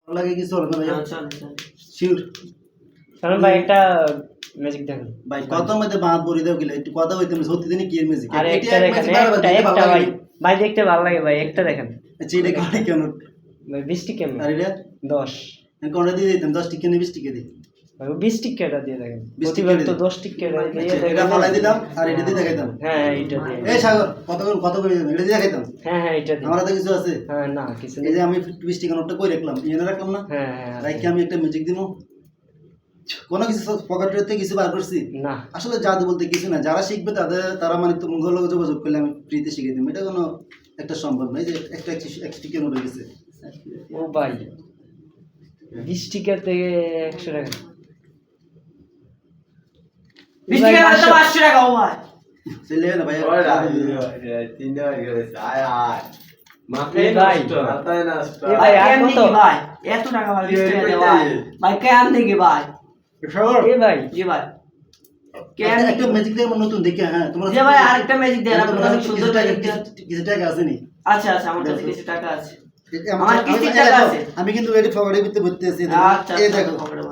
লাগে কিছু হবে না ভাই। চল শিওর কারণ ভাই একটা ম্যাজিক দেখেন ভাই কত মধ্যে বাঁধ বড়ি দাও গেলে একটু কথা হইতে সত্যি দিনই কি এর ম্যাজিক আরে একটা দেখেন একটা ভাই ভাই দেখতে ভালো লাগে ভাই একটা দেখেন চিড়ে কাটে কেন ভাই 20 টিকা আর এটা 10 আমি কোনটা দিয়ে দিতাম 10 টিকা নিয়ে 20 টিকা দিই ভাই 20 টিকাটা দিয়ে দেখেন 20 টিকা প্রতিবার তো দিয়ে 10 টিকা এটা ফালাই দিলাম আর এটা দিয়ে দেখাইতাম হ্যাঁ এইটা দিয়ে এই সাগর কত করে দিলাম এটা দিয়ে দেখাইতাম হ্যাঁ এটা দিয়ে আমার হাতে কিছু আছে হ্যাঁ না কিছু এই যে আমি 20 টিকা নোটটা কই রাখলাম এনে রাখলাম না হ্যাঁ হ্যাঁ রাইকে আমি একটা ম্যাজিক দিমু কোনো কিছু পকেটের থেকে কিছু বার করছি না আসলে জাদু বলতে কিছু না যারা শিখবে তারা মানে তো মুঘল যোগাযোগ করলে আমি ফ্রিতে শিখিয়ে দিই এটা কোনো একটা সম্ভব নয় যে একটা টিকা নোট হয়ে গেছে ও ভাই 20 টিকা থেকে 100 টাকা 20 টাকা তো 500 টাকা ও ভাই চলে না ভাই ভাই আর কত ভাই এত টাকা ভাই 20 টাকা দে ভাই ভাই কেন দেখি ভাই এ ভাই জি ভাই কেন একটা ম্যাজিক দিয়ে আমার নতুন দেখে হ্যাঁ তোমার জি ভাই আরেকটা ম্যাজিক দেন আপনার কাছে সুন্দর টাকা কিছু টাকা আছে নি আচ্ছা আমার কাছে কিছু টাকা আছে আমার কিছু টাকা আছে আমি কিন্তু এডি ফরওয়ার্ডে ভিতরে ভর্তি আছি আচ্ছা এই দেখো খবরে